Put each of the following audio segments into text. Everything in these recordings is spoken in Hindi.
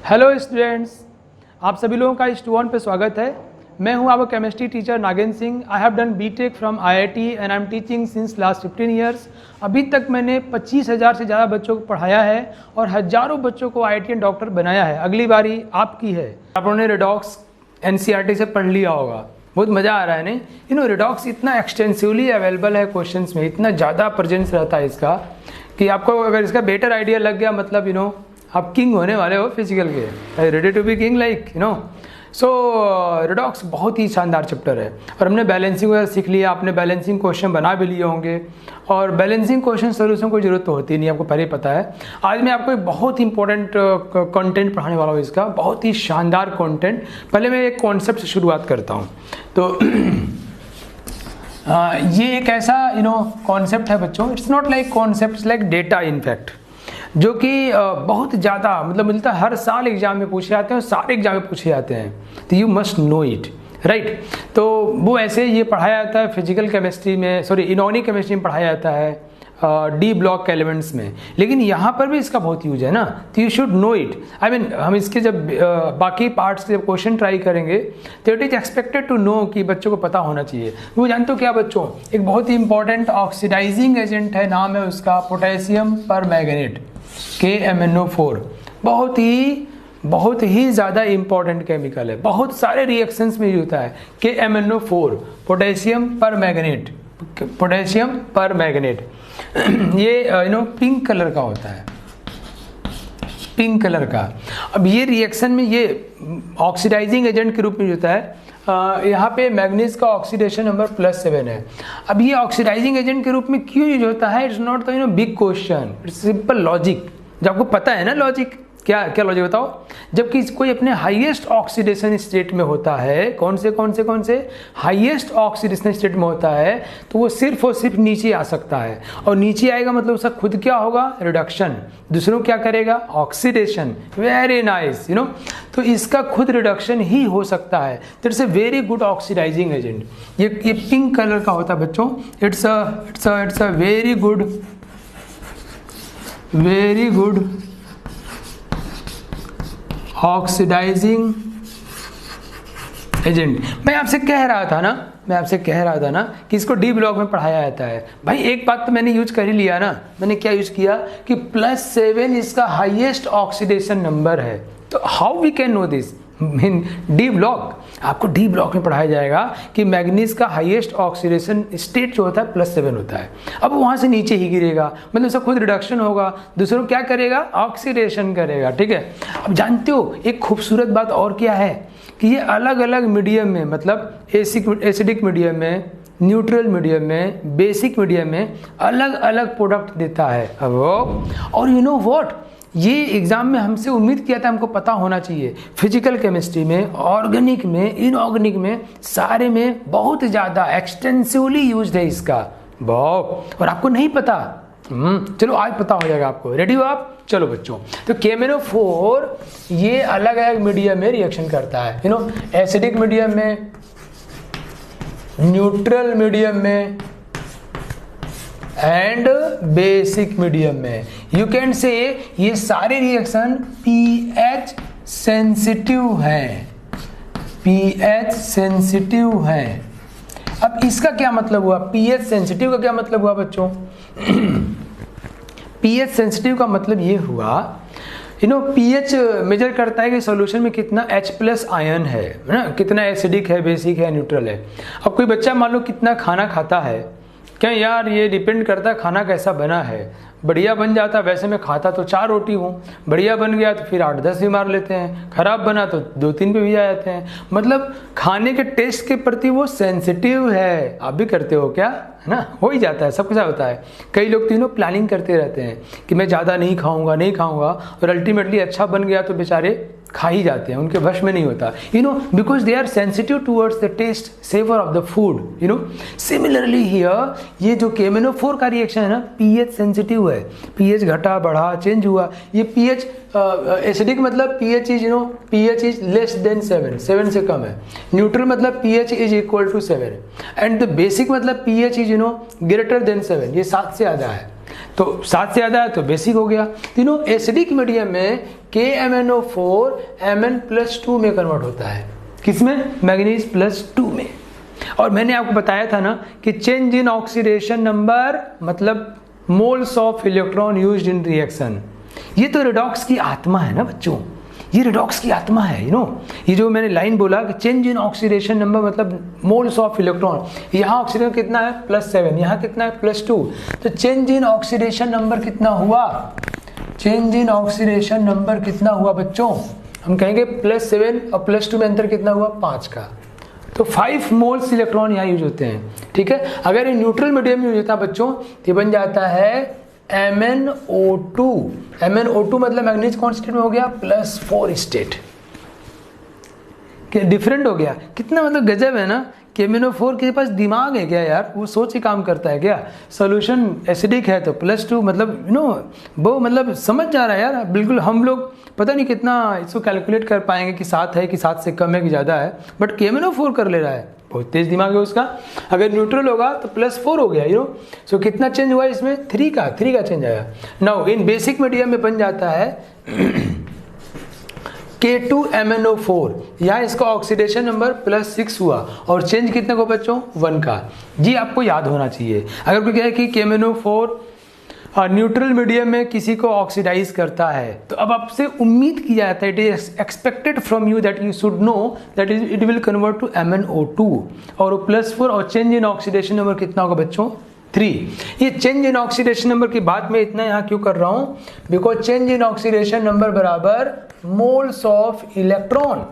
हेलो स्टूडेंट्स, आप सभी लोगों का इस टू पे स्वागत है। मैं हूं आपका chemistry teacher Nagendra Singh. I have done BTech from IIT and I am teaching since last 15 years. अभी तक मैंने 25,000 से ज़्यादा बच्चों को पढ़ाया है और हज़ारों बच्चों को आईआईटीएन डॉक्टर बनाया है। अगली बारी आपकी है। आप लोगों ने रिडॉक्स एनसीईआरटी से पढ़ लिया होगा, बहुत मज़ा आ रहा है नहीं? रिडॉक्स इतना एक्सटेंसिवली अवेलेबल है क्वेश्चंस में, इतना ज़्यादा प्रेजेंस रहता है इसका कि आपको अगर इसका बेटर आइडिया लग गया मतलब आप किंग होने वाले हो फिजिकल के। Ready to be king like so redox बहुत ही शानदार चैप्टर है और हमने बैलेंसिंग वगैरह सीख लिया। आपने बैलेंसिंग क्वेश्चन बना भी लिए होंगे और बैलेंसिंग क्वेश्चन सोल्यूशन कोई ज़रूरत तो होती नहीं, आपको पहले ही पता है। आज मैं आपको एक बहुत ही इंपॉर्टेंट कंटेंट पढ़ाने वाला हूँ, इसका बहुत ही शानदार कंटेंट। पहले मैं एक कॉन्सेप्ट से शुरुआत करता हूँ। तो ये एक ऐसा कॉन्सेप्ट है बच्चों, it's not like concept, it's like data in fact, जो कि बहुत ज़्यादा मतलब मिलता है, हर साल एग्जाम में पूछे जाते हैं और सारे एग्जाम में पूछे जाते हैं। तो you must know it, right? तो वो ऐसे ये पढ़ाया जाता है फिजिकल केमिस्ट्री में, इनऑर्गेनिक केमिस्ट्री में पढ़ाया जाता है डी ब्लॉक एलिमेंट्स में, लेकिन यहाँ पर भी इसका बहुत यूज है ना। तो you should no it. I mean हम इसके जब बाकी पार्ट्स के जब क्वेश्चन ट्राई करेंगे तो it is expected to know कि बच्चों को पता होना चाहिए। वो जानते हो क्या बच्चों, एक बहुत ही इंपॉर्टेंट ऑक्सीडाइजिंग एजेंट है, नाम है उसका पोटेशियम परमैंगनेट KMnO4। बहुत ही ज़्यादा इंपॉर्टेंट केमिकल है, बहुत सारे रिएक्शंस में यूज होता है। KMnO4 पोटेशियम परमैंगनेट ये पिंक कलर का होता है, पिंक कलर का। अब ये रिएक्शन में ये ऑक्सीडाइजिंग एजेंट के रूप में होता है। यहाँ पे मैग्नीज का ऑक्सीडेशन नंबर +7 है। अब ये ऑक्सीडाइजिंग एजेंट के रूप में क्यों यूज होता है? It's not big question, it's simple logic. जब आपको पता है ना लॉजिक, क्या लॉजिक बताओ। जबकि कोई अपने हाईएस्ट ऑक्सीडेशन स्टेट में होता है, कौन से हाईएस्ट ऑक्सीडेशन स्टेट में होता है, तो वो सिर्फ और सिर्फ नीचे आ सकता है। और नीचे आएगा मतलब उसका खुद क्या होगा? रिडक्शन। दूसरों क्या करेगा? ऑक्सीडेशन। वेरी नाइस, तो इसका खुद रिडक्शन ही हो सकता है। तो it's a very good oxidising agent. ये पिंक कलर का होता है बच्चों। It's a very good oxidising agent. मैं आपसे कह रहा था ना कि इसको डी ब्लॉक में पढ़ाया जाता है। भाई एक बात तो मैंने यूज कर ही लिया ना। मैंने क्या यूज किया कि +7 इसका हाईएस्ट ऑक्सीडेशन नंबर है। तो how we can know this in D block? आपको डी ब्लॉक में पढ़ाया जाएगा कि मैग्नीज का हाईएस्ट ऑक्सीडेशन स्टेट जो होता है +7 होता है। अब वहां से नीचे ही गिरेगा मतलब उसका खुद रिडक्शन होगा, दूसरों क्या करेगा? ऑक्सीडेशन करेगा, ठीक है। अब जानते हो एक खूबसूरत बात और क्या है कि ये अलग अलग मीडियम में, मतलब एसिडिक मीडियम में, न्यूट्रल मीडियम में, बेसिक मीडियम में अलग अलग प्रोडक्ट देता है। अब और यू नो व्हाट, ये एग्जाम में हमसे उम्मीद किया था, हमको पता होना चाहिए। फिजिकल केमिस्ट्री में, ऑर्गेनिक में, इनऑर्गेनिक में, सारे में बहुत ज़्यादा एक्सटेंसिवली यूज्ड है इसका। बहुत, और आपको नहीं पता। चलो आज पता हो जाएगा आपको। रेडी हो आप? चलो बच्चों, तो KMnO4 ये अलग अलग मीडियम में रिएक्शन करता है। एसिडिक मीडियम में, न्यूट्रल मीडियम में एंड बेसिक मीडियम में। यू कैन से ये सारे रिएक्शन pH सेंसिटिव हैं, pH सेंसिटिव हैं। अब इसका क्या मतलब हुआ? pH सेंसिटिव का क्या मतलब हुआ बच्चों? pH सेंसिटिव का मतलब ये हुआ, pH मेजर करता है कि सॉल्यूशन में कितना H+ आयन है ना, कितना एसिडिक है, बेसिक है, न्यूट्रल है। अब कोई बच्चा मान लो कितना खाना खाता है, क्या यार ये डिपेंड करता है खाना कैसा बना है। बढ़िया बन जाता, वैसे मैं खाता तो 4 रोटी हूँ, बढ़िया बन गया तो फिर 8-10 भी मार लेते हैं, खराब बना तो 2-3 पे भी आ जाते हैं। मतलब खाने के टेस्ट के प्रति वो सेंसिटिव है। आप भी करते हो क्या? है ना, हो ही जाता है, सब कुछ होता है। कई लोग तो प्लानिंग करते रहते हैं कि मैं ज़्यादा नहीं खाऊंगा और अल्टीमेटली अच्छा बन गया तो बेचारे खा ही जाते हैं, उनके वश में नहीं होता। Because they are sensitive towards the taste savour of the food. Similarly here ये जो KMnO4 का रिएक्शन है ना, pH सेंसिटिव है। pH घटा बढ़ा चेंज हुआ। ये pH एसिडिक मतलब pH इज लेस देन 7 से कम है। न्यूट्रल मतलब pH is equal to 7 and the basic मतलब pH इज ग्रेटर देन 7, ये 7 से ज़्यादा है। तो 7 से ज़्यादा है तो बेसिक हो गया। तीनों एसिडिक मीडियम में KMnO4 Mn+2 में कन्वर्ट होता है। किसमें? मैग्नीज +2 में। और मैंने आपको बताया था ना कि चेंज इन ऑक्सीडेशन नंबर मतलब moles of electron used in reaction. ये तो रिडॉक्स की आत्मा है ना बच्चों, ये रिडॉक्स की आत्मा है। ये जो मैंने लाइन बोला कि चेंज इन ऑक्सीडेशन नंबर मतलब मोल्स ऑफ इलेक्ट्रॉन, यहाँ ऑक्सीडेशन कितना है +7, यहाँ कितना है +2, तो चेंज इन ऑक्सीडेशन नंबर कितना हुआ? चेंज इन ऑक्सीडेशन नंबर कितना हुआ बच्चों? हम कहेंगे +7 और +2 में अंतर कितना हुआ? 5 का। तो 5 मोल्स इलेक्ट्रॉन यहाँ यूज होते हैं, ठीक है। अगर ये न्यूट्रल मीडियम में यूज होता है बच्चों तो बन जाता है MnO2। MnO2 मतलब मैग्नीज कौन स्टेट में हो गया? +4 स्टेट। क्या डिफरेंट हो गया? कितना मतलब गजब है ना कि MnO4 के पास दिमाग है क्या यार, वो सोच के काम करता है क्या? सोल्यूशन एसिडिक है तो +2 मतलब वो मतलब समझ जा रहा है यार बिल्कुल। हम लोग पता नहीं कितना इसको कैलकुलेट कर पाएंगे कि 7 है कि 7 से कम है कि ज़्यादा है, बट MnO4 कर ले रहा है, बहुत तेज दिमाग है उसका। अगर न्यूट्रल होगा तो +4 हो गया सो कितना चेंज हुआ इसमें? 3 का चेंज आया। नाउ इन बेसिक मीडियम में बन जाता है K2MnO4, यहाँ इसका ऑक्सीडेशन नंबर +6 हुआ और चेंज कितने को बच्चों? 1 का। जी आपको याद होना चाहिए। अगर कोई कहे कि KMnO4 न्यूट्रल मीडियम में किसी को ऑक्सीडाइज करता है तो अब आपसे उम्मीद की जाता है, it is expected from you that you should know that it will convert to MnO2 और +4 और चेंज इन ऑक्सीडेशन नंबर कितना होगा बच्चों? 3। ये चेंज इन ऑक्सीडेशन नंबर की बात मैं इतना यहाँ क्यों कर रहा हूँ? Because change in oxidation number बराबर मोल्स ऑफ इलेक्ट्रॉन,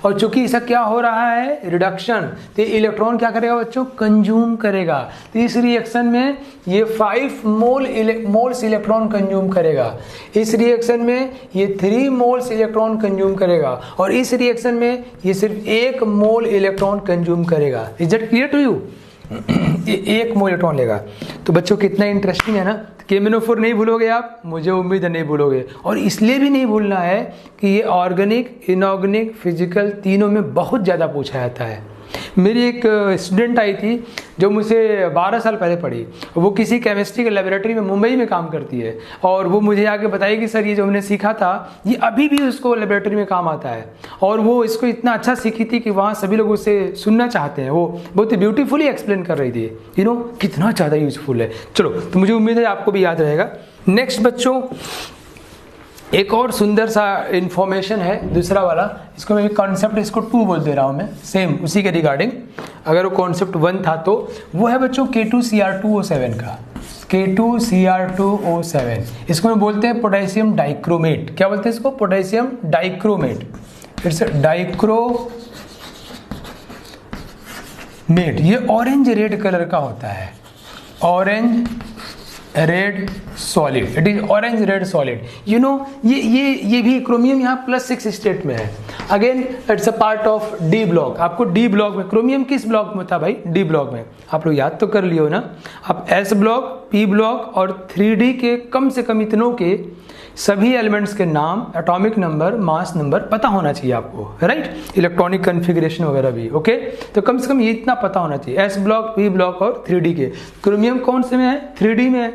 और चूंकि इसका क्या हो रहा है? रिडक्शन, तो इलेक्ट्रॉन क्या करेगा बच्चों? कंज्यूम करेगा। तो इस रिएक्शन में ये 5 मोल्स इलेक्ट्रॉन कंज्यूम करेगा, इस रिएक्शन में ये 3 मोल्स इलेक्ट्रॉन कंज्यूम करेगा, और इस रिएक्शन में ये सिर्फ 1 मोल इलेक्ट्रॉन कंज्यूम करेगा। Is that clear to you? 1 mole electron लेगा। तो बच्चों कितना इंटरेस्टिंग है ना। KMnO4 नहीं भूलोगे आप, मुझे उम्मीद है नहीं भूलोगे, और इसलिए भी नहीं भूलना है कि ये ऑर्गेनिक, इनऑर्गेनिक, फिजिकल तीनों में बहुत ज़्यादा पूछा जाता है। मेरी एक स्टूडेंट आई थी जो मुझसे 12 साल पहले पढ़ी, वो किसी केमिस्ट्री के लेबोरेटरी में मुंबई में काम करती है, और वो मुझे आके बताई कि सर ये जो हमने सीखा था ये अभी भी उसको लेबोरेटरी में काम आता है, और वो इसको इतना अच्छा सीखी थी कि वहाँ सभी लोग उसे सुनना चाहते हैं। वो बहुत ही ब्यूटीफुली एक्सप्लेन कर रही थी, कितना ज़्यादा यूजफुल है। चलो, तो मुझे उम्मीद है आपको भी याद रहेगा। नेक्स्ट बच्चों, एक और सुंदर सा इंफॉर्मेशन है दूसरा वाला, इसको मैं कॉन्सेप्ट इसको 2 बोल दे रहा हूँ मैं, सेम उसी के रिगार्डिंग। अगर वो कॉन्सेप्ट 1 था तो वो है बच्चों K2Cr2O7 का, K2Cr2O7। इसको मैं बोलते हैं पोटेशियम डाइक्रोमेट। क्या बोलते हैं इसको? Potassium dichromate. It's dichromate. ये ऑरेंज रेड कलर का होता है, orange red solid, it is orange red solid. ये भी क्रोमियम यहाँ +6 स्टेट में है। Again it's a part of D block. आपको D ब्लॉक में, क्रोमियम किस ब्लॉक में था भाई? D ब्लॉक में। आप लोग याद तो कर लियो ना। आप S ब्लॉक, P ब्लॉक और 3D के कम से कम इतनों के सभी एलिमेंट्स के नाम, एटॉमिक नंबर, मास नंबर पता होना चाहिए आपको, राइट? इलेक्ट्रॉनिक कन्फिग्रेशन वगैरह भी, ओके? तो कम से कम ये इतना पता होना चाहिए। S ब्लॉक, P ब्लॉक और 3D के। क्रोमियम कौन से में है? 3D में है,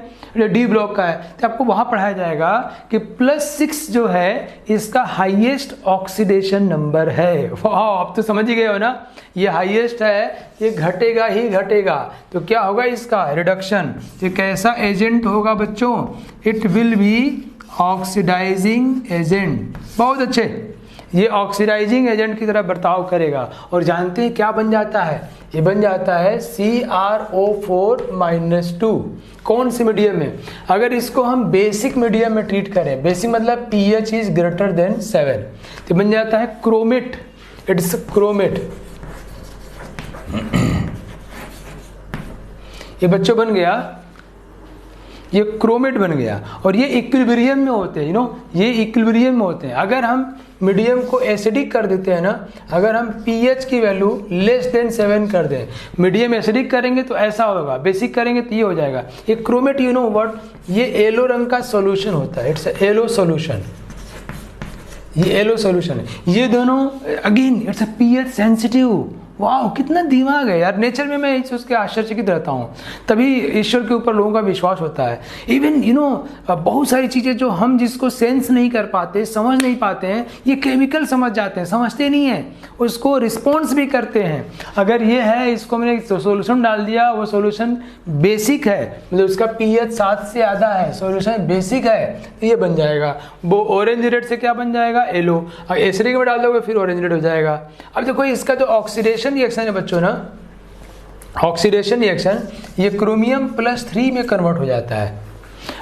D ब्लॉक का है। तो आपको वहाँ पढ़ाया जाएगा कि +6 जो है इसका हाईएस्ट ऑक्सीडेशन नंबर है। आप तो समझ ही गए हो ना, ये हाईएस्ट है, ये घटेगा ही घटेगा। तो क्या होगा इसका? रिडक्शन। ये कैसा एजेंट होगा बच्चों? It will be oxidising agent. बहुत अच्छे, ये ऑक्सीडाइजिंग एजेंट की तरह बर्ताव करेगा। और जानते हैं क्या बन जाता है? ये बन जाता है CrO4-2। कौन से मीडियम में? अगर इसको हम बेसिक मीडियम में ट्रीट करें, बेसिक मतलब pH इज ग्रेटर देन 7, तो बन जाता है क्रोमेट। It's chromate. ये बच्चों बन गया, ये क्रोमेट बन गया। और ये इक्विलिब्रियम में होते हैं, ये इक्विलिब्रियम में होते हैं। अगर हम मीडियम को एसिडिक कर देते हैं ना, अगर हम pH की वैल्यू <7 कर दें, मीडियम एसिडिक करेंगे तो ऐसा होगा, बेसिक करेंगे तो ये हो जाएगा। ये क्रोमेट व्हाट, ये येलो रंग का सॉल्यूशन होता है। इट्स येलो सॉल्यूशन, ये येलो सॉल्यूशन है। ये दोनों अगेन इट्स pH सेंसिटिव, वाह कितना दिमाग है यार। नेचर में मैं इस उसके आश्चर्यचकित रहता हूँ, तभी ईश्वर के ऊपर लोगों का विश्वास होता है। इवन बहुत सारी चीज़ें जो हम जिसको सेंस नहीं कर पाते, समझ नहीं पाते हैं, ये केमिकल समझ जाते हैं, समझते नहीं हैं, उसको रिस्पॉन्स भी करते हैं। अगर ये है, इसको मैंने सोल्यूशन डाल दिया, वो सोल्यूशन बेसिक है, मतलब उसका pH 7 से ज़्यादा है, सोल्यूशन बेसिक है, तो ये बन जाएगा। वो ऑरेंज रेड से क्या बन जाएगा, येलो। एसिडिक में डाल दोगे फिर ऑरेंज रेड हो जाएगा। अब देखो इसका जो ऑक्सीडेशन रिएक्शन है बच्चों ना, ऑक्सीडेशन रिएक्शन ये क्रोमियम +3 में कन्वर्ट हो जाता है।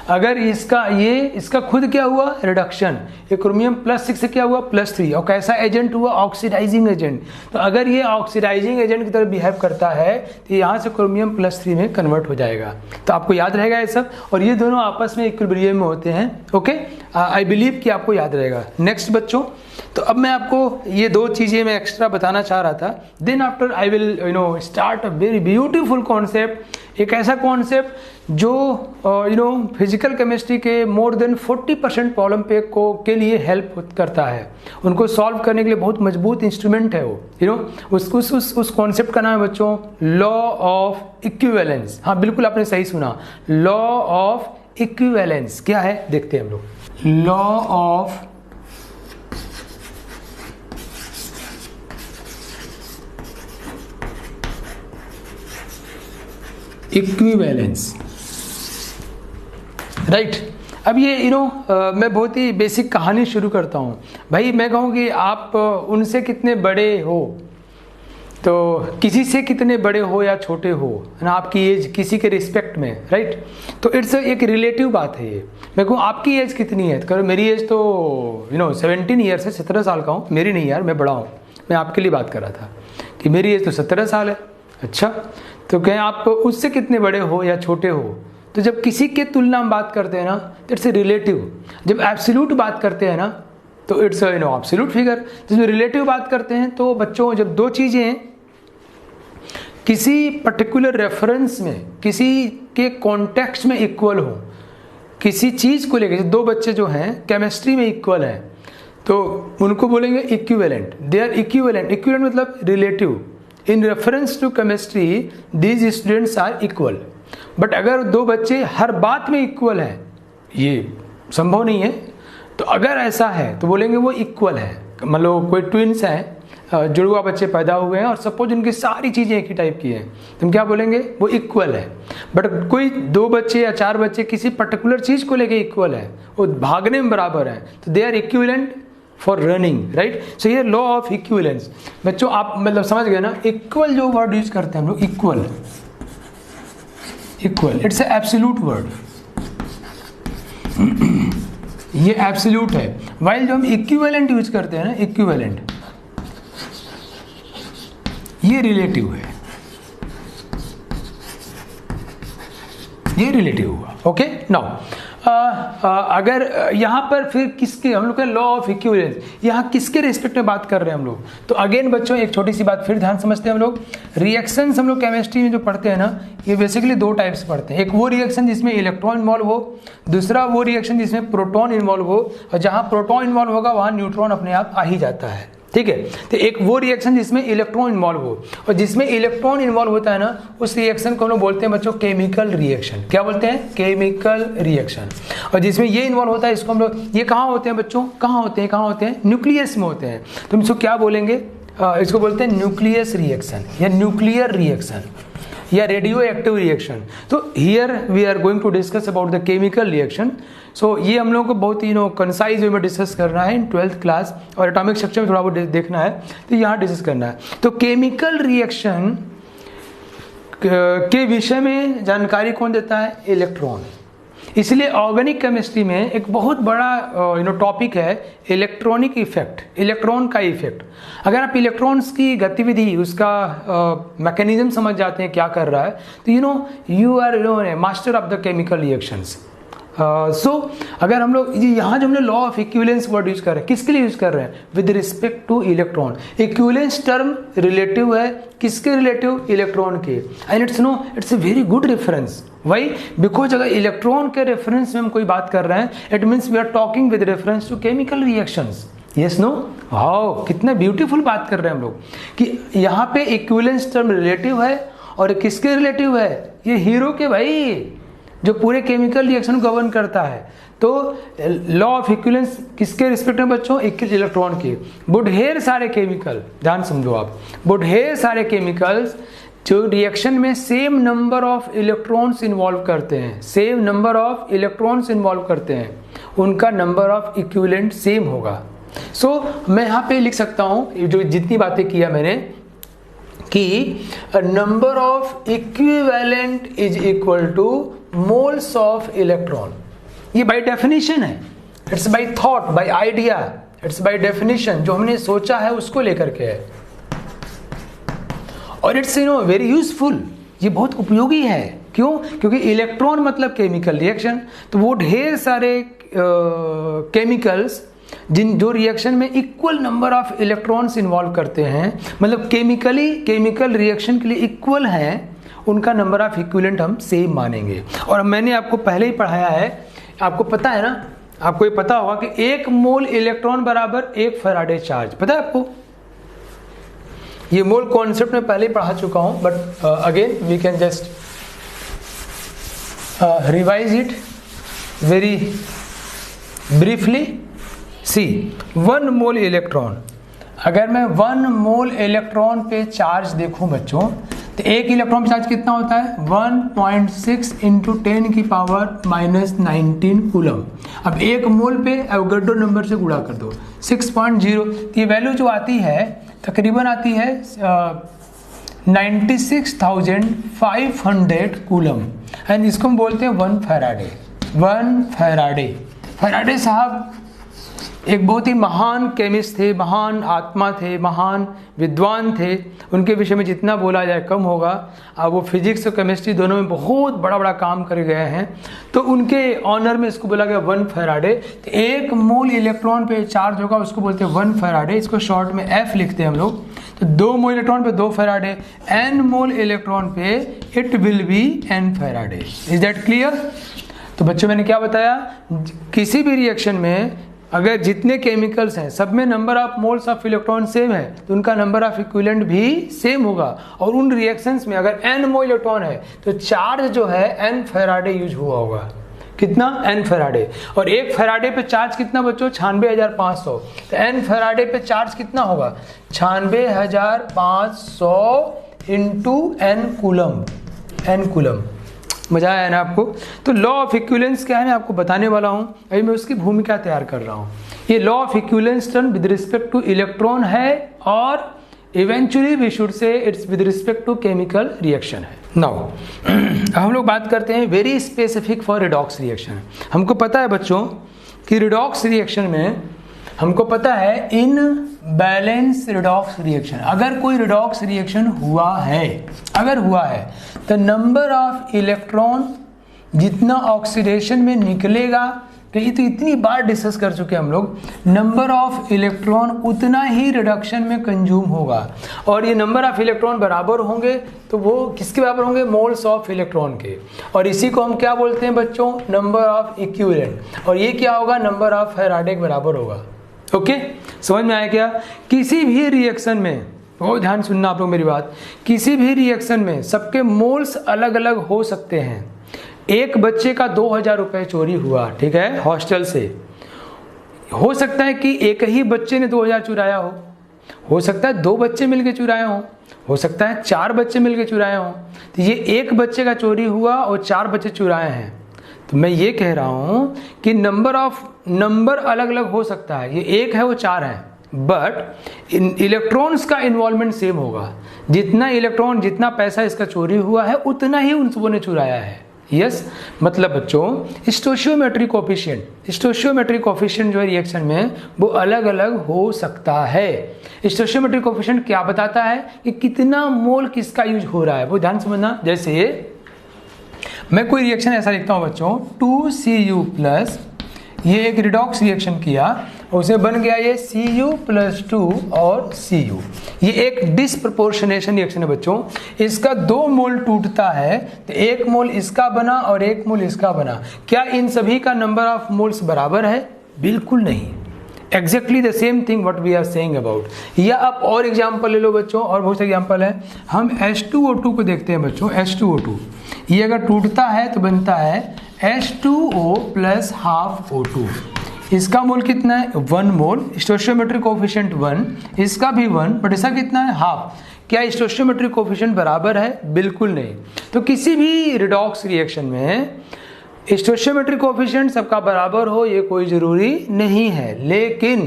अगर इसका खुद क्या हुआ, रिडक्शन, ये क्रोमियम +6 से क्या हुआ, +3, और कैसा एजेंट हुआ, ऑक्सीडाइजिंग एजेंट। तो अगर ये ऑक्सीडाइजिंग एजेंट की तरह बिहेव करता है तो यहाँ से क्रोमियम +3 में कन्वर्ट हो जाएगा। तो आपको याद रहेगा ये सब, और ये दोनों आपस में इक्विलिब्रियम में होते हैं। ओके, आई बिलीव कि आपको याद रहेगा। नेक्स्ट बच्चों, तो अब मैं आपको ये 2 चीज़ें मैं एक्स्ट्रा बताना चाह रहा था। Then after I will start a very beautiful concept, एक ऐसा कॉन्सेप्ट जो फिजिकल केमिस्ट्री के मोर देन 40% प्रॉब्लम के लिए हेल्प करता है। उनको सॉल्व करने के लिए बहुत मजबूत इंस्ट्रूमेंट है वो। उस कॉन्सेप्ट का नाम है बच्चों लॉ ऑफ इक्विवेलेंस। हाँ बिल्कुल आपने सही सुना, लॉ ऑफ इक्विवेलेंस। क्या है देखते हैं हम लोग। Law of equivalence, right. अब ये मैं बहुत ही बेसिक कहानी शुरू करता हूँ। भाई मैं कहूँ कि आप उनसे कितने बड़े हो, तो किसी से कितने बड़े हो या छोटे हो ना, आपकी एज किसी के रिस्पेक्ट में, राइट। तो इट्स एक रिलेटिव बात है ये। मैं कहूँ आपकी एज कितनी है, तो मेरी एज तो 17 ईयर्स है, 17 साल का हूँ। मेरी नहीं यार, मैं बड़ा हूँ, मैं आपके लिए बात कर रहा था कि मेरी एज तो 17 साल है। अच्छा, तो कहें आप उससे कितने बड़े हो या छोटे हो, तो जब किसी के तुलना में बात करते हैं ना, इट्स ए रिलेटिव। जब एब्सोल्यूट बात करते हैं ना, तो इट्स एब्सोल्यूट फिगर। जिसमें रिलेटिव बात करते हैं तो बच्चों जब 2 चीज़ें किसी पर्टिकुलर रेफरेंस में, किसी के कॉन्टेक्स्ट में इक्वल हो, किसी चीज़ को लेकर 2 बच्चे जो हैं केमिस्ट्री में इक्वल हैं, तो उनको बोलेंगे equivalent. They are equivalent. Equivalent मतलब relative. In reference to chemistry these students are equal. But अगर 2 बच्चे हर बात में इक्वल हैं, ये संभव नहीं है। तो अगर ऐसा है तो बोलेंगे वो इक्वल है। मतलब कोई ट्विन्स हैं, जुड़वा बच्चे पैदा हुए हैं और सपोज उनकी सारी चीज़ें एक ही टाइप की हैं, तो हम क्या बोलेंगे, वो इक्वल है। बट कोई 2 बच्चे या 4 बच्चे किसी पर्टिकुलर चीज़ को लेके इक्वल है, वो भागने में बराबर हैं, तो they are equivalent for running, right. So ये लॉ ऑफ इक्विवेलेंस। बच्चों आप मतलब समझ गए ना, इक्वल जो वर्ड यूज करते हैं हम लोग, equal, equal it's a absolute word. ये एब्सोल्यूट है। वाइल जो हम इक्विवेलेंट यूज करते हैं ना, इक्विवेलेंट, ये रिलेटिव है, ये रिलेटिव हुआ। ओके, नाउ अगर यहाँ पर फिर किसके, हम लोग का लॉ ऑफ इक्विवेलेंस, यहाँ किसके रिस्पेक्ट में बात कर रहे हैं हम लोग, तो अगेन बच्चों एक छोटी सी बात फिर ध्यान समझते हैं हम लोग। रिएक्शंस हम लोग केमिस्ट्री में जो पढ़ते हैं ना, ये बेसिकली 2 टाइप्स पढ़ते हैं। एक वो रिएक्शन जिसमें इलेक्ट्रॉन इन्वॉल्व हो, दूसरा वो रिएक्शन जिसमें प्रोटॉन इन्वॉल्व हो, और जहाँ प्रोटॉन इन्वॉल्व होगा वहाँ न्यूट्रॉन अपने आप आ ही जाता है। ठीक है, तो एक वो रिएक्शन जिसमें इलेक्ट्रॉन इन्वॉल्व हो, और जिसमें इलेक्ट्रॉन इन्वॉल्व होता है ना, उस रिएक्शन को हम लोग बोलते हैं बच्चों केमिकल रिएक्शन। क्या बोलते हैं, केमिकल रिएक्शन। और जिसमें ये इन्वॉल्व होता है, इसको हम लोग, ये कहाँ होते हैं बच्चों, कहाँ होते हैं, न्यूक्लियस में होते हैं। तो हम इसको क्या बोलेंगे, इसको बोलते हैं न्यूक्लियस रिएक्शन या न्यूक्लियर रिएक्शन या रेडियो एक्टिव रिएक्शन। तो here we are going to discuss about the chemical reaction. So ये हम लोगों को बहुत ही कंसाइज वे में डिस्कस करना है इन 12th क्लास, और एटॉमिक स्ट्रक्चर में थोड़ा बहुत देखना है, तो यहाँ डिस्कस करना है। तो केमिकल रिएक्शन के विषय में जानकारी कौन देता है, इलेक्ट्रॉन। इसलिए ऑर्गेनिक केमिस्ट्री में एक बहुत बड़ा टॉपिक है इलेक्ट्रॉनिक इफेक्ट, इलेक्ट्रॉन का इफेक्ट। अगर आप इलेक्ट्रॉन्स की गतिविधि, उसका मैकेनिज्म समझ जाते हैं क्या कर रहा है, तो you are master of the chemical reactions. So अगर हम लोग यहाँ जो हमने law of equivalence word use कर रहे हैं, किसके लिए यूज कर रहे हैं, with respect to electron. Equivalence term relative है, किसके रिलेटिव, इलेक्ट्रॉन के। And it's a very good reference. Why, because अगर इलेक्ट्रॉन के रेफरेंस में हम कोई बात कर रहे हैं, it means we are talking with reference to chemical reactions. Yes no? Wow, कितना ब्यूटीफुल बात कर रहे हैं हम लोग कि यहाँ पे इक्विवेलेंस टर्म रिलेटिव है और किसके रिलेटिव है? ये हीरो के भाई, जो पूरे केमिकल रिएक्शन को गवर्न करता है। तो लॉ ऑफ इक्विवेलेंस किसके रिस्पेक्ट में बच्चों? इलेक्ट्रॉन के। वो ढेर सारे केमिकल, ध्यान समझो आप, वो ढेर सारे केमिकल्स जो रिएक्शन में same number of electrons involve करते हैं, same number of electrons involve करते हैं, उनका नंबर ऑफ इक्विवेलेंट सेम होगा। सो मैं यहाँ पे लिख सकता हूँ जो जितनी बातें किया मैंने कि number of equivalent is equal to moles of electron. ये बाय डेफिनेशन है, it's by thought, by idea, it's by definition, जो हमने सोचा है उसको लेकर के है। और इट्स वेरी यूजफुल, ये बहुत उपयोगी है। क्यों? क्योंकि इलेक्ट्रॉन मतलब केमिकल रिएक्शन, तो वो ढेर सारे केमिकल्स जो रिएक्शन में equal number of electrons involve करते हैं, मतलब केमिकल रिएक्शन के लिए इक्वल हैं, उनका नंबर ऑफ इक्विवेलेंट हम सेम मानेंगे। और मैंने आपको पहले ही पढ़ाया है, आपको पता है ना, आपको ये पता होगा कि 1 मोल इलेक्ट्रॉन बराबर 1 फैराडे चार्ज। पता है आपको? ये मोल कॉन्सेप्ट में पहले ही पढ़ा चुका हूं, but again we can just revise it very briefly. See 1 mole electron, अगर मैं 1 मोल इलेक्ट्रॉन पे चार्ज देखूं बच्चों, तो 1 इलेक्ट्रॉन पे चार्ज कितना होता है? 1.6 इंटू 10 की पावर -19 कूलम। अब 1 मोल पे एवोगाड्रो नंबर से गुणा कर दो, 6.0, तो ये वैल्यू जो आती है तकरीबन आती है 96,500 कूलम, एंड इसको हम बोलते हैं 1 फैराडे। 1 फैराडे, फैराडे साहब एक बहुत ही महान केमिस्ट थे, महान आत्मा थे, महान विद्वान थे। उनके विषय में जितना बोला जाए कम होगा। अब वो फिजिक्स और केमिस्ट्री दोनों में बहुत बड़ा बड़ा काम कर गए हैं, तो उनके ऑनर में इसको बोला गया 1 फैराडे। तो 1 मोल इलेक्ट्रॉन पे चार्ज होगा, उसको बोलते हैं 1 फैराडे, इसको शॉर्ट में F लिखते हैं हम लोग। तो 2 मोल इलेक्ट्रॉन पे 2 फैराडे, n मोल इलेक्ट्रॉन पे it will B n Faraday. Is that clear? तो बच्चों मैंने क्या बताया, किसी भी रिएक्शन में अगर जितने केमिकल्स हैं सब में number of moles of electron same है, तो उनका नंबर ऑफ इक्विवेलेंट भी सेम होगा। और उन रिएक्शंस में अगर n मोल इलेक्ट्रॉन है तो चार्ज जो है n फैराडे यूज हुआ होगा। कितना? n Faraday. और 1 फैराडे पे चार्ज कितना बच्चों? 96,500। तो n फैराडे पे चार्ज कितना होगा? 96,500 into n coulomb, n coulomb. मजा आया ना आपको? तो लॉ ऑफ इक्विवेलेंस क्या है मैं आपको बताने वाला हूँ, अभी मैं उसकी भूमिका तैयार कर रहा हूँ। ये law of equivalence term with respect to electron है, और eventually we should say it's with respect to chemical reaction है। नाउ हम लोग बात करते हैं very specific for redox reaction. हमको पता है बच्चों कि रिडॉक्स रिएक्शन में हमको पता है इन बैलेंस रिडॉक्स रिएक्शन, अगर कोई रिडॉक्स रिएक्शन हुआ है, अगर हुआ है, तो नंबर ऑफ इलेक्ट्रॉन जितना ऑक्सीडेशन में निकलेगा, तो ये तो इतनी बार डिस्कस कर चुके हैं हम लोग, नंबर ऑफ इलेक्ट्रॉन उतना ही रिडक्शन में कंज्यूम होगा। और ये नंबर ऑफ इलेक्ट्रॉन बराबर होंगे, तो वो किसके बराबर होंगे? मोल्स ऑफ इलेक्ट्रॉन के। और इसी को हम क्या बोलते हैं बच्चों? Number of equivalent. और ये क्या होगा? नंबर ऑफ फैराडे के बराबर होगा। ओके, समझ में आया क्या? किसी भी रिएक्शन में, बहुत ध्यान सुनना आप लोग मेरी बात, किसी भी रिएक्शन में सबके मोल्स अलग अलग हो सकते हैं। एक बच्चे का 2,000 रुपये चोरी हुआ, ठीक है, हॉस्टल से, हो सकता है कि एक ही बच्चे ने 2,000 चुराया हो सकता है 2 बच्चे मिलके चुराए हो सकता है 4 बच्चे मिलके चुराए हों। तो ये एक बच्चे का चोरी हुआ और 4 बच्चे चुराए हैं। तो मैं ये कह रहा हूँ कि नंबर अलग अलग हो सकता है, ये 1 है वो 4 है, बट इलेक्ट्रॉन्स का इन्वॉल्वमेंट सेम होगा। जितना इलेक्ट्रॉन, जितना पैसा इसका चोरी हुआ है, उतना ही उन सबों ने चुराया है। यस, मतलब बच्चों स्टोशियोमेट्रिक कोफिशिएंट जो है रिएक्शन में वो अलग अलग हो सकता है। स्टोशियोमेट्रिक कोफिशिएंट क्या बताता है कि कितना मोल किसका यूज हो रहा है, वो ध्यान समझना। जैसे मैं कोई रिएक्शन ऐसा लिखता हूँ बच्चों, 2Cu+, ये एक रिडॉक्स रिएक्शन किया, उसे बन गया ये Cu+2 और Cu। ये एक डिस्प्रपोर्शनेशन रिएक्शन है बच्चों। इसका 2 मोल टूटता है तो 1 मोल इसका बना और 1 मोल इसका बना। क्या इन सभी का नंबर ऑफ मोल्स बराबर है? बिल्कुल नहीं। Exactly the same thing what we are saying about. या आप और एग्जांपल ले लो बच्चों, और बहुत से एग्जांपल है। हम H2O2 को देखते हैं बच्चों, H2O2 ये अगर टूटता है तो बनता है H2O प्लस हाफ O2। इसका मोल कितना है? 1 मोल। स्टोइचियोमेट्रिक कोफिशिएंट 1, इसका भी 1, बट इसका कितना है? हाफ। क्या स्टोइचियोमेट्रिक कोफिशिएंट बराबर है? बिल्कुल नहीं। तो किसी भी रिडॉक्स रिएक्शन में स्टोइचियोमेट्रिक कोफिशिएंट सबका बराबर हो ये कोई ज़रूरी नहीं है, लेकिन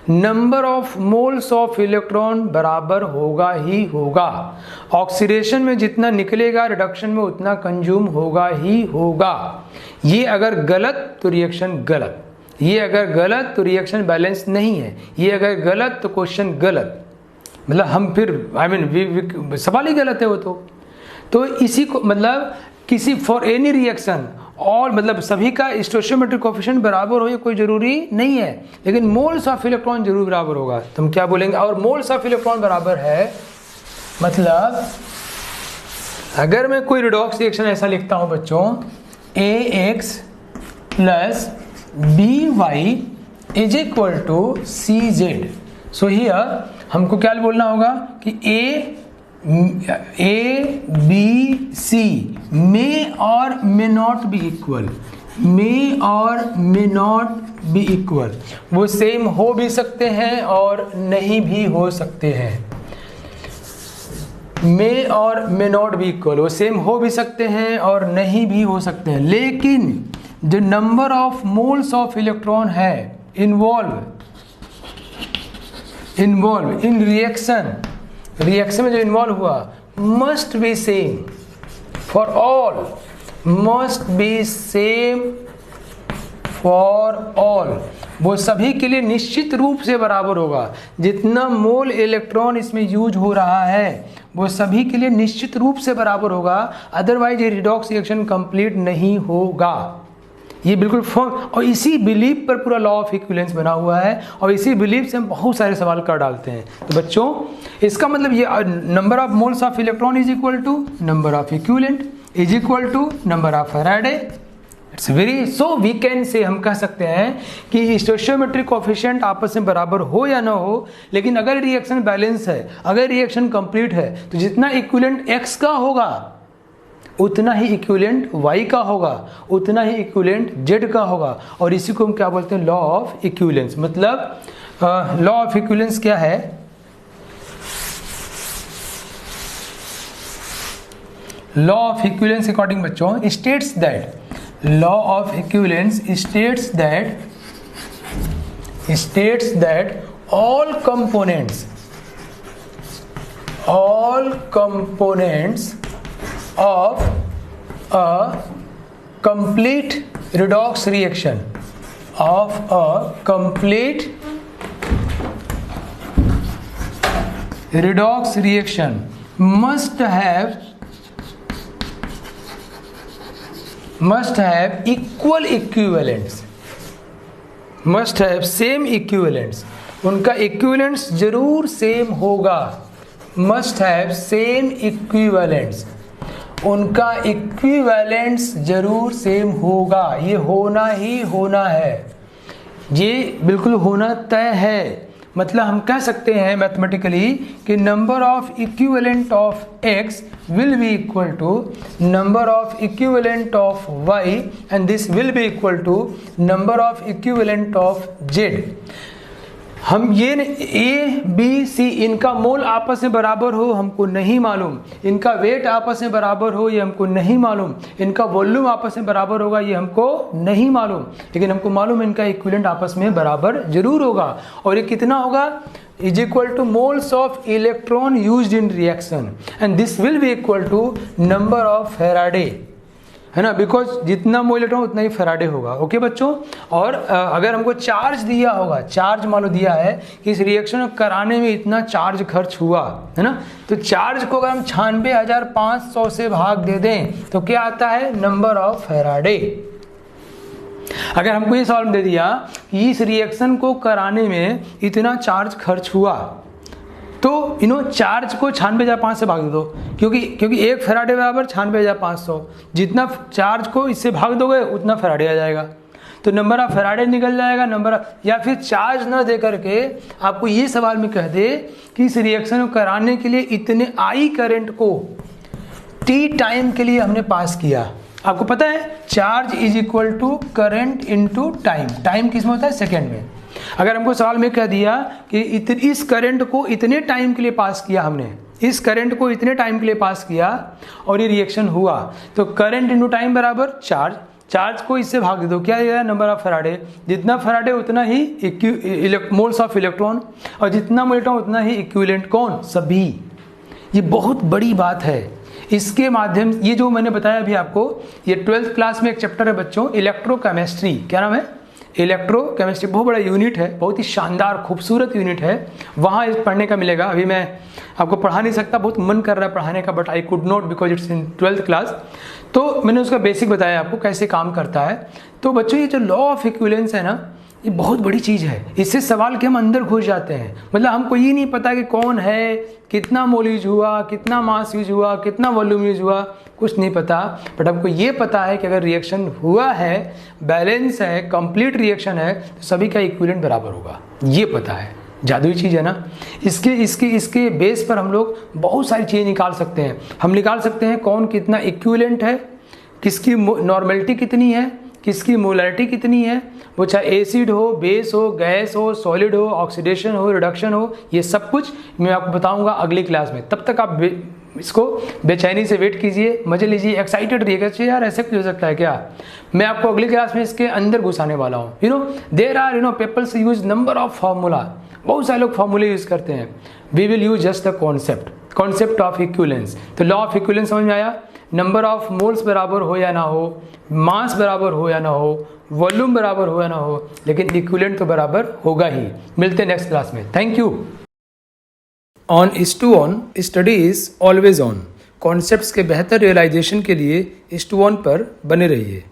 number of moles of electron बराबर होगा ही होगा। ऑक्सीडेशन में जितना निकलेगा रिडक्शन में उतना कंज्यूम होगा ही होगा। ये अगर गलत तो रिएक्शन गलत, ये अगर गलत तो रिएक्शन बैलेंस नहीं है, ये अगर गलत तो क्वेश्चन गलत, मतलब हम फिर सवाल ही गलत है वो तो इसी को मतलब किसी फॉर एनी रिएक्शन और मतलब सभी का स्टोइचियोमेट्रिक कोफिशिएंट बराबर हो ये कोई ज़रूरी नहीं है, लेकिन मोल्स ऑफ इलेक्ट्रॉन जरूर बराबर होगा। तो हम क्या बोलेंगे? और मोल्स ऑफ इलेक्ट्रॉन बराबर है मतलब अगर मैं कोई रिडॉक्स रिएक्शन ऐसा लिखता हूँ बच्चों, AX plus BY is equal to CZ। So here हमको क्या बोलना होगा कि A B C may और may not be equal, may और may not be equal, वो सेम हो भी सकते हैं और नहीं भी हो सकते हैं। may और may not be equal, वो सेम हो भी सकते हैं और नहीं भी हो सकते हैं, लेकिन जो number of moles of electron है इन्वॉल्व इन रिएक्शन में जो इन्वॉल्व हुआ must be same for all, must be same for all, वो सभी के लिए निश्चित रूप से बराबर होगा। जितना मोल इलेक्ट्रॉन इसमें यूज हो रहा है वो सभी के लिए निश्चित रूप से बराबर होगा, अदरवाइज ये रिडॉक्स रिएक्शन कंप्लीट नहीं होगा। ये बिल्कुल फॉर्म, और इसी बिलीफ पर पूरा लॉ ऑफ इक्विवेलेंस बना हुआ है और इसी बिलीफ से हम बहुत सारे सवाल कर डालते हैं। तो बच्चों इसका मतलब ये number of moles of electron is equal to number of equivalent is equal to number of Faraday. It's very so we can say, हम कह सकते हैं कि स्टोइचियोमेट्रिक कोफिशिएंट आपस में बराबर हो या ना हो, लेकिन अगर रिएक्शन बैलेंस है, अगर रिएक्शन कंप्लीट है, तो जितना इक्विवेलेंट x का होगा उतना ही इक्विवेलेंट y का होगा, उतना ही इक्विवेलेंट z का होगा। और इसी को हम क्या बोलते हैं? Law of equivalence. मतलब लॉ ऑफ इक्विवेलेंस क्या है? लॉ ऑफ इक्विवेलेंस अकॉर्डिंग बच्चों states that, law of equivalence states that all components of a complete redox reaction must have equal equivalents, must have same equivalents, उनका इक्विवेलेंट्स जरूर सेम होगा। must have same equivalents, उनका इक्विवेलेंट्स जरूर सेम होगा। ये होना ही होना है, ये बिल्कुल होना तय है। मतलब हम कह सकते हैं मैथमेटिकली कि number of equivalent of x will be equal to number of equivalent of y and this will be equal to number of equivalent of z। हम ये A B C इनका मोल आपस में बराबर हो हमको नहीं मालूम, इनका वेट आपस में बराबर हो ये हमको नहीं मालूम, इनका वॉल्यूम आपस में बराबर होगा ये हमको नहीं मालूम, लेकिन हमको मालूम है इनका इक्विवेलेंट आपस में बराबर जरूर होगा। और ये कितना होगा? Is equal to moles of electron used in reaction and this will be equal to number of Faraday, है ना, बिकॉज जितना मोल इलेक्ट्रॉन उतना ही फैराडे होगा। ओके बच्चों, और अगर हमको चार्ज दिया होगा, चार्ज मान लो दिया है कि इस रिएक्शन को कराने में इतना चार्ज खर्च हुआ है ना, तो चार्ज को अगर हम 96,500 से भाग दे दें तो क्या आता है? Number of Faraday. अगर हमको ये सवाल दे दिया कि इस रिएक्शन को कराने में इतना चार्ज खर्च हुआ, तो चार्ज को 96,500 से भाग दे दो, क्योंकि एक फैराडे बराबर 96,500, जितना चार्ज को इससे भाग दोगे उतना फैराडे आ जाएगा। तो नंबर ऑफ फैराडे निकल जाएगा, या फिर चार्ज न दे करके आपको ये सवाल में कह दे कि इस रिएक्शन को कराने के लिए इतने आई करंट को टी टाइम के लिए हमने पास किया। आपको पता है charge is equal to current into time, time किस में होता है? सेकेंड में। अगर हमको सवाल में कह दिया कि इस करंट को इतने टाइम के लिए पास किया हमने, इस करंट को इतने टाइम के लिए पास किया और ये रिएक्शन हुआ, तो करंट इनटू टाइम बराबर चार्ज, चार्ज को इससे भाग दे दो, क्या आएगा? नंबर ऑफ फैराडे, जितना फैराडे उतना ही मोल्स ऑफ इलेक्ट्रॉन, और जितना इलेक्ट्रॉन उतना ही इक्विवेलेंट कौन? सभी। ये बहुत बड़ी बात है। इसके माध्यम, ये जो मैंने बताया अभी आपको, ये 12th क्लास में एक चैप्टर है बच्चों, इलेक्ट्रोकेमिस्ट्री। क्या नाम है? इलेक्ट्रोकेमिस्ट्री। बहुत बड़ा यूनिट है, बहुत ही शानदार खूबसूरत यूनिट है, वहाँ इस पढ़ने का मिलेगा। अभी मैं आपको पढ़ा नहीं सकता, बहुत मन कर रहा है पढ़ाने का, but I could not because it's in 12th class. तो मैंने उसका बेसिक बताया आपको कैसे काम करता है। तो बच्चों ये जो लॉ ऑफ इक्विवेलेंस है ना, ये बहुत बड़ी चीज़ है। इससे सवाल के हम अंदर घुस जाते हैं, मतलब हमको ये नहीं पता कि कौन है, कितना मोल यूज हुआ, कितना मास यूज हुआ, कितना वॉल्यूम यूज हुआ, कुछ नहीं पता। बट हमको ये पता है कि अगर रिएक्शन हुआ है, बैलेंस है, कंप्लीट रिएक्शन है, तो सभी का इक्विवेलेंट बराबर होगा, ये पता है। जादुई चीज़ है ना। इसके बेस पर हम लोग बहुत सारी चीज़ें निकाल सकते हैं। हम निकाल सकते हैं कौन कितना इक्विवेलेंट है, किसकी नॉर्मेलिटी कितनी है, किसकी मोलरिटी कितनी है, वो चाहे एसिड हो, बेस हो, गैस हो, सॉलिड हो, ऑक्सीडेशन हो, रिडक्शन हो, ये सब कुछ मैं आपको बताऊंगा अगली क्लास में। तब तक आप इसको बेचैनी से वेट कीजिए, मजे लीजिए, एक्साइटेड रहिएगा। चाहिए यार ऐसे कुछ हो सकता है क्या? मैं आपको अगली क्लास में इसके अंदर घुसाने वाला हूँ। There are peoples use number of formula, बहुत सारे लोग फार्मूले यूज करते हैं। We will use just the concept of equivalence. तो लॉ ऑफ इक्विवेलेंस समझ में आया? नंबर ऑफ मोल्स बराबर हो या ना हो, मास बराबर हो या ना हो, वॉल्यूम बराबर हो या ना हो, लेकिन इक्विवेलेंट तो बराबर होगा ही। मिलते हैं नेक्स्ट क्लास में। Thank you. On IS2ON study is always on. Concepts के बेहतर रियलाइजेशन के लिए IS2ON पर बने रहिए।